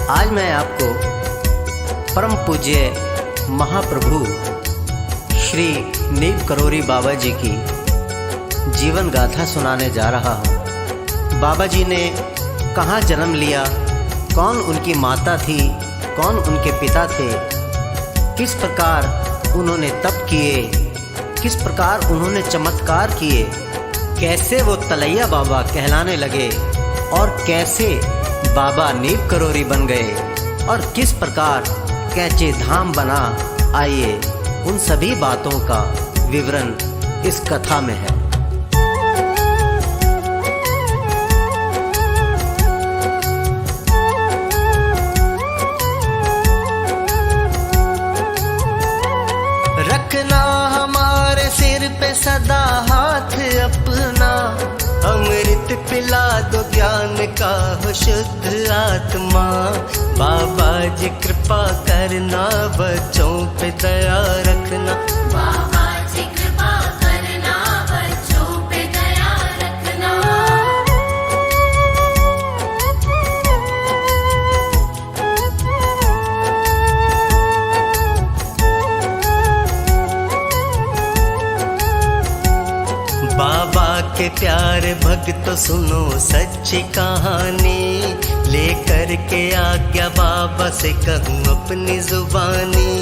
आज मैं आपको परम पूज्य महाप्रभु श्री नीम करोरी बाबा जी की जीवन गाथा सुनाने जा रहा हूँ। बाबा जी ने कहाँ जन्म लिया, कौन उनकी माता थी, कौन उनके पिता थे, किस प्रकार उन्होंने तप किए, किस प्रकार उन्होंने चमत्कार किए, कैसे वो तलैया बाबा कहलाने लगे और कैसे बाबा नीम करोरी बन गए और किस प्रकार कैचे धाम बना। आइए उन सभी बातों का विवरण इस कथा में है। रखना हमारे सिर पे सदा हाथ अपना, अमृत पिला दो ज्ञान का हो शुद्ध आत्मा। बाबा जी कृपा करना, बच्चों पे दया रखना। बाबा जी कृपा करना, बच्चों पे दया रखना। बाबा के प्यारे भक्त सुनो सच्ची कहानी, लेकर के आज्ञा बाबा से कहूँ अपनी जुबानी।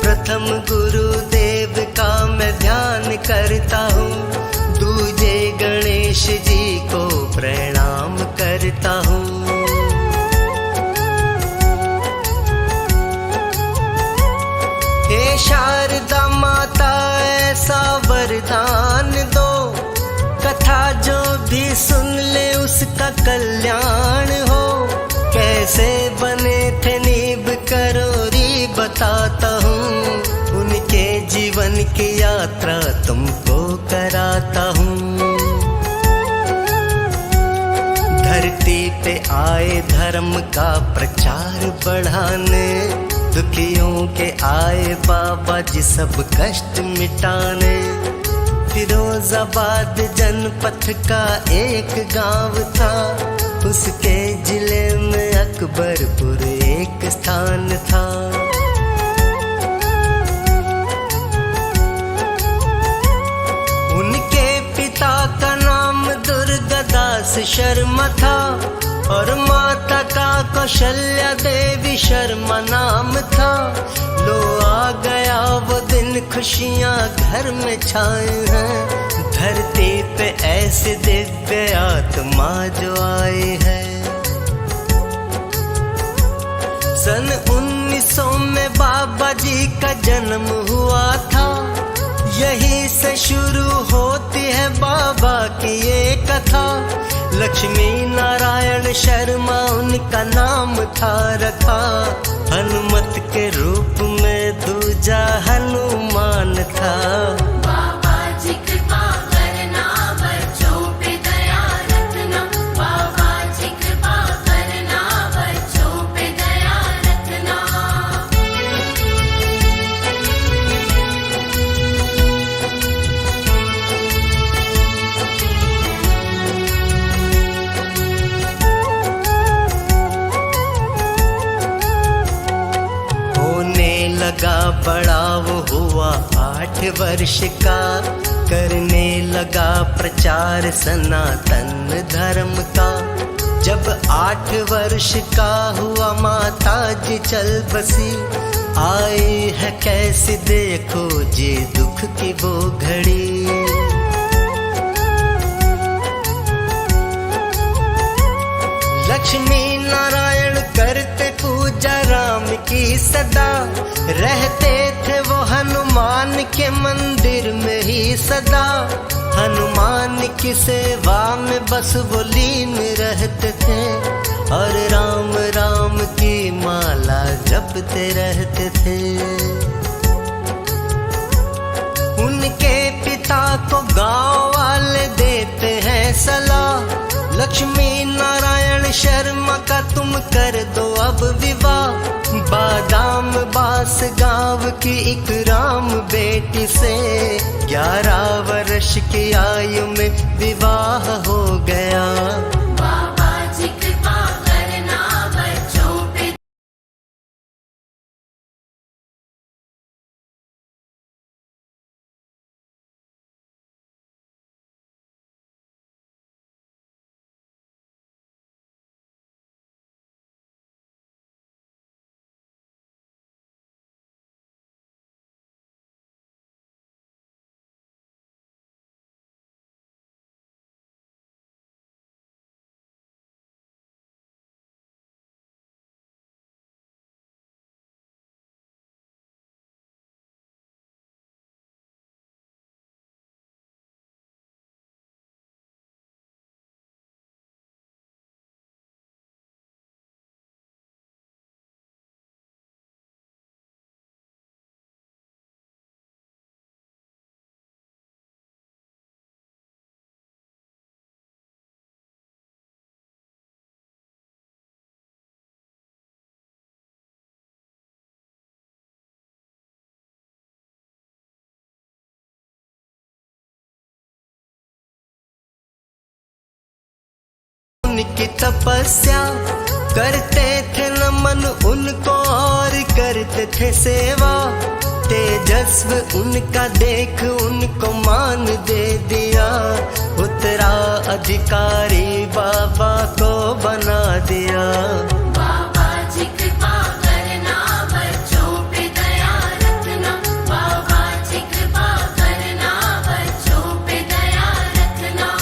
प्रथम गुरुदेव का मैं ध्यान करता हूँ, दूजे गणेश जी को प्रणाम करता हूँ। हे शारदा माता ऐसा वरदान दो, कथा जो भी सुन ले उसका कल्याण हो। कैसे बने थे नीम करोरी बताता हूँ, उनके जीवन की यात्रा तुमको कराता हूँ। धरती पे आए धर्म का प्रचार बढ़ाने, दुखियों के आए बाबा जी सब कष्ट मिटाने। फिरोजाबाद जनपद का एक गांव था, उसके जिले में अकबरपुर एक स्थान था। उनके पिता का नाम दुर्गादास शर्मा था और माता का कौशल्या देवी शर्मा नाम था। लो आ गया वो दिन, खुशियाँ घर में छाए हैं, धरती पे ऐसे दिव्य आत्मा जो आए हैं। सन 1900 में बाबा जी का जन्म हुआ था, यही से शुरू होती है बाबा की ये कथा। लक्ष्मी नारायण शर्मा उनका नाम था रखा, हनुमत के रूप में दूजा हनुमान था। बाबा जी कृपा करना, बच्चों पे दया रखना। बाबा जी कृपा करना, बच्चों पे दया रखना। लगा बड़ा वो हुआ 8 वर्ष का, करने लगा प्रचार सनातन धर्म का। जब 8 वर्ष का हुआ माता जी चल बसी, आई है कैसी देखो जी दुख की वो घड़ी। लक्ष्मी नारायण करते पूजा राम की सदा, रहते थे वो हनुमान के मंदिर में ही सदा। हनुमान की सेवा में बस वो लीन रहते थे और राम राम की माला जपते रहते थे। उनके पिता को गांव वाले देते हैं सलाह, लक्ष्मी नारायण शर्मा का तुम कर दो अब विवाह। बादाम बास गांव की एक राम बेटी से 11 वर्ष की आयु में विवाह हो गया। बाबा जी कृपा करना, बच्चों उनकी तपस्या, करते थे नमन उनको और करते थे सेवा। तेजस्व उनका देख उनको मान दे दिया, उतरा अधिकारी बाबा को बना दिया। बाबा जी कृपा करना, बच्चों पे दया रखना। बाबा जी कृपा करना, बच्चों पे दया रखना।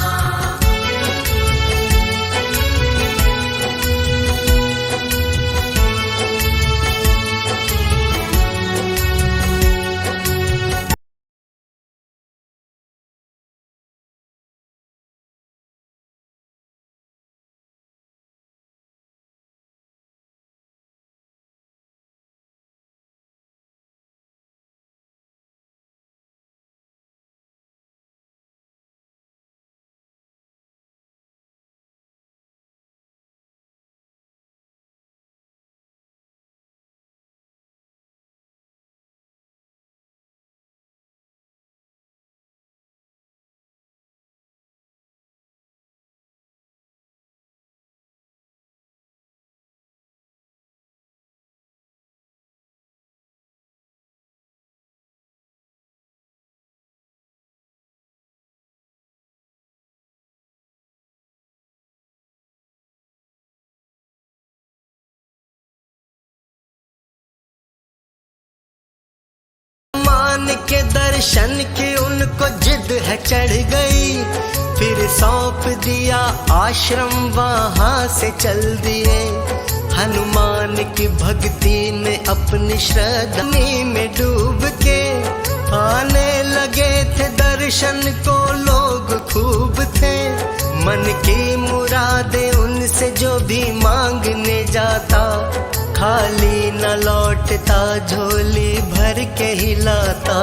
मान के दर्शन की उनको जिद है चढ़ गई, फिर सौंप दिया आश्रम वहां से चल दिए। हनुमान की भक्ति में अपनी श्रद्धा में डूब के आने लगे थे दर्शन को लोग खूब थे। मन की मुरादें उनसे जो भी मांगने जाता, खाली न लौटता झोली भर के ही लाता।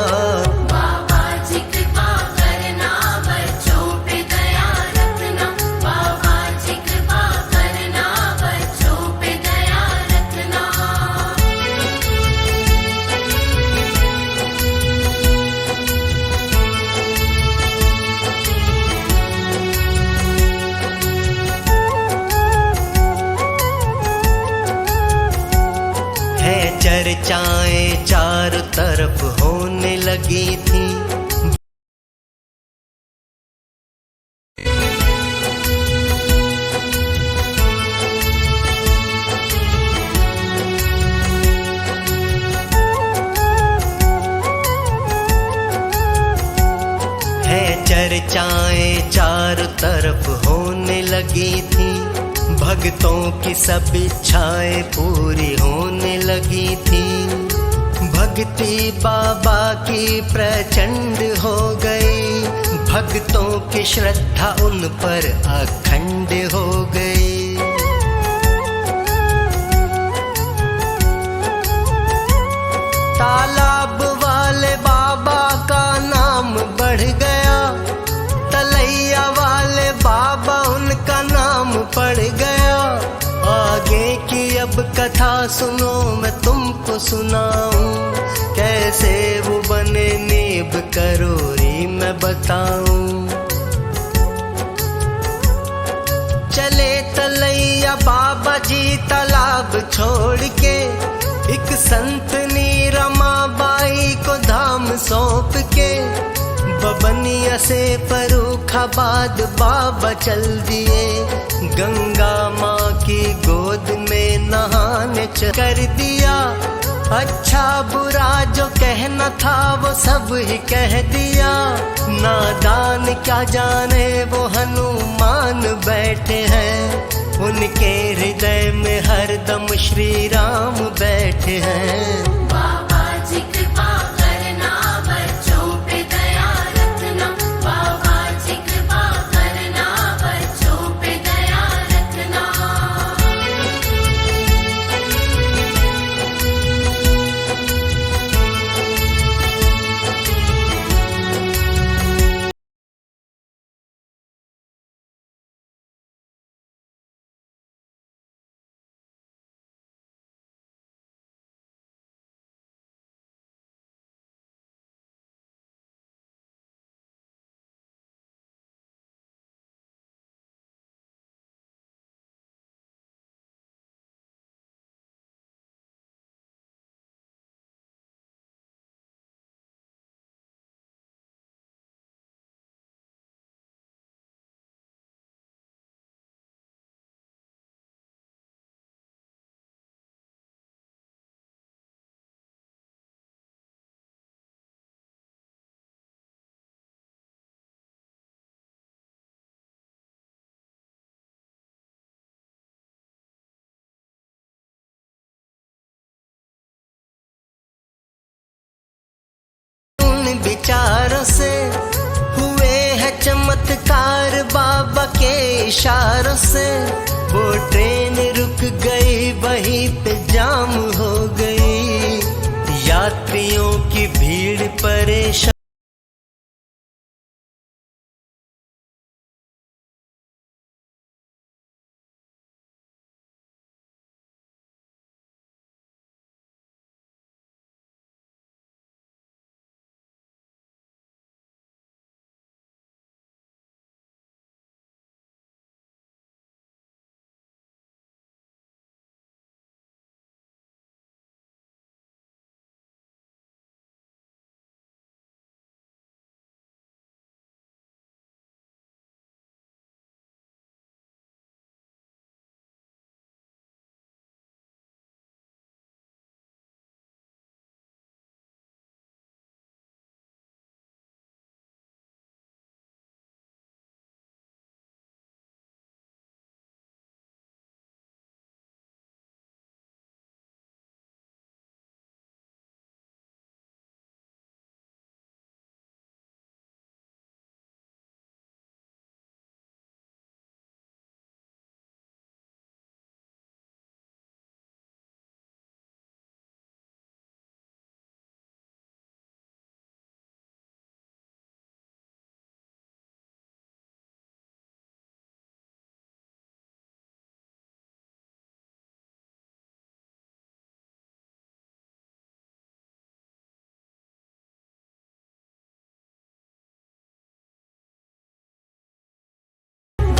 बाबा जी कृपा करना, बच्चों पे दया रखना। बाबा जी कृपा करना, बच्चों पे दया रखना। है चर्चाएं चारों तरफ होने लगी थी, है चर्चाएं चारों तरफ होने लगी थी। भक्तों की सब इच्छाएं पूरी होने लगी थी। भक्ति बाबा की प्रचंड हो गई, भक्तों की श्रद्धा उन पर अखंड हो गई। तालाब वाले बाबा का नाम बढ़ गया, तलैया वाले बाबा उनका नाम पड़ गया। आगे की अब कथा सुनो मैं तुमको सुनाऊं, कैसे वो बने नीब करोरी मैं बताऊं। चले तलैया बाबा जी तालाब छोड़ के, एक संतनी रमाबाई को धाम सौंप के। बबनिया से फर्रुखाबाद बाबा चल दिए, गंगा माँ की गोद में नहाने कर दिया। अच्छा बुरा जो कहना था वो सब ही कह दिया। नादान क्या जाने वो हनुमान बैठे हैं, उनके हृदय में हरदम श्री राम बैठे हैं। के इशारों से वो ट्रेन रुक गई, वहीं पे जाम हो गई। यात्रियों की भीड़ परेशान।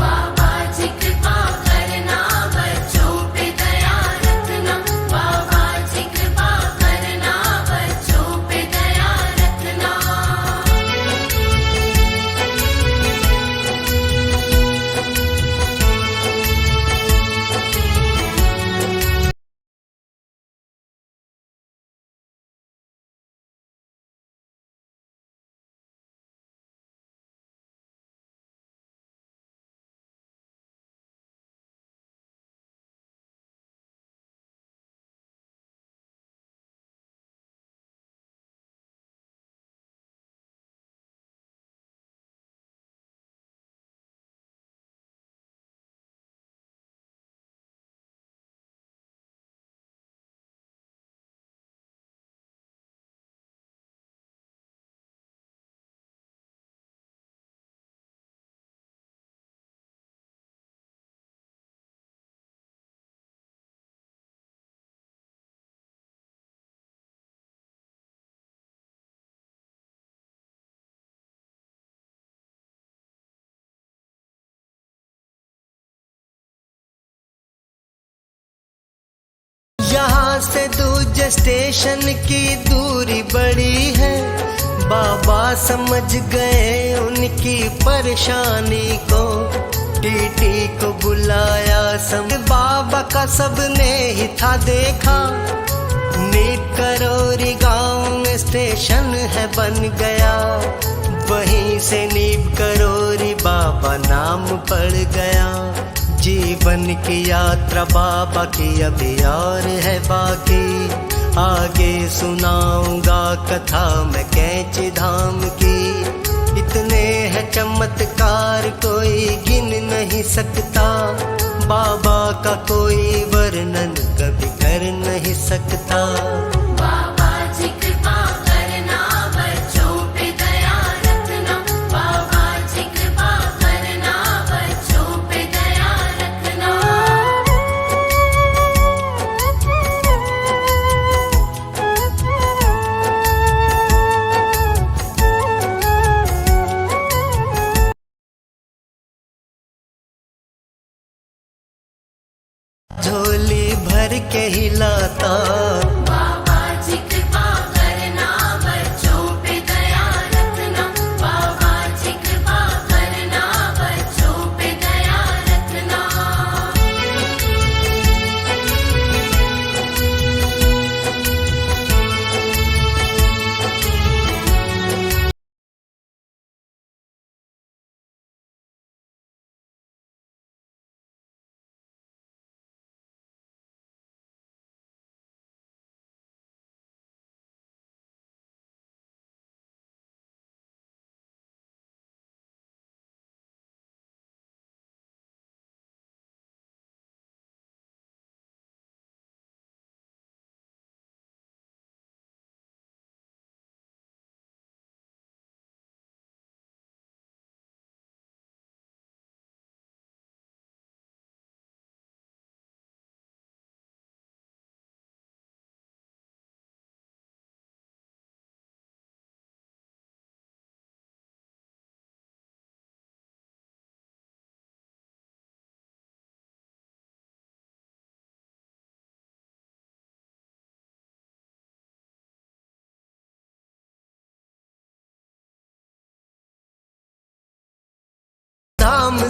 बाबा जी कृपा करना, बच्चों पे दया रखना। बाबा जी कृपा करना, बच्चों पे दया रखना। यहाँ से दूजे स्टेशन की दूरी बड़ी है। बाबा समझ गए उनकी परेशानी को, टीटी को बुलाया। सब बाबा का सबने ही था देखा। नीप करोरी गांव में स्टेशन है बन गया। वहीं से नीप करोरी बाबा नाम पड़ गया। जीवन की यात्रा बाबा की अभी और है बाकी। आगे सुनाऊंगा कथा मैं कैंची धाम की। इतने हैं चमत्कार कोई गिन नहीं सकता। बाबा का कोई वर्णन कभी कर नहीं सकता। बाबा जी कृपा करना, बच्चों पे दया रखना। बाबा जी कृपा करना, बच्चों पे दया रखना। झोली भर के हिलाता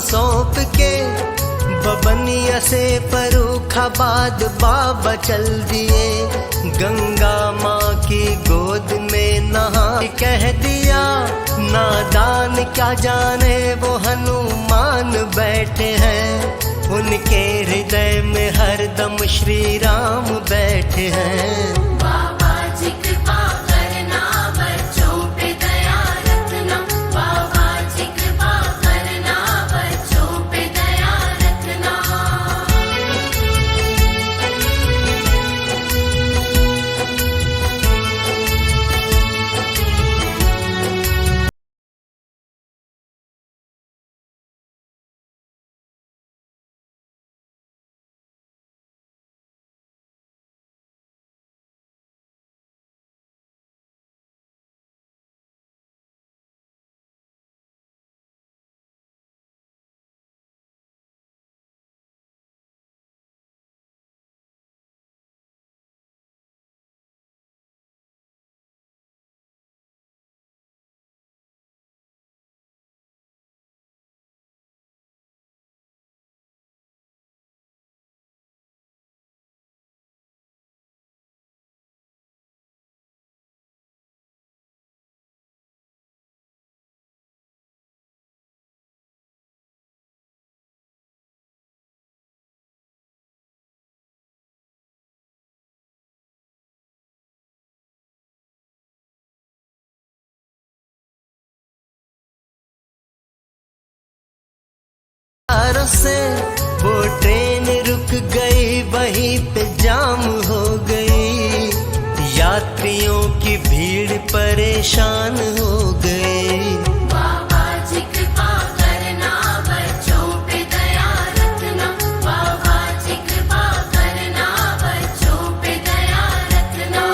सौंप के बबनिया से फर्रुखाबाद बाबा चल दिए। गंगा माँ की गोद में नहा कह दिया, नादान क्या जाने वो हनुमान बैठे हैं। उनके हृदय में हरदम श्री राम बैठे हैं। बाबा जी कृपा करना, बच्चों पे दया रखना। बाबा जी कृपा करना, बच्चों पे दया रखना। से वो ट्रेन रुक गई, वहीं पे जाम हो गई। यात्रियों की भीड़ परेशान हो गई। बाबा जी कृपा करना, बच्चों पे दया रखना। बाबा जी कृपा करना, बच्चों पे दया रखना।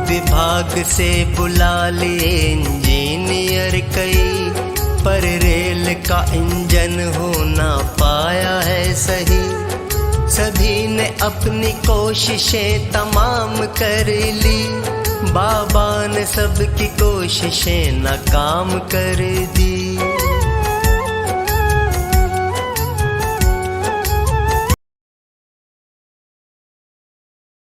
विभाग से बुला लिए इंजीनियर कई, पर रेल का इंजन हो ना पाया है सही। सभी ने अपनी कोशिशें तमाम कर ली, बाबा ने सबकी कोशिशें नाकाम कर दी।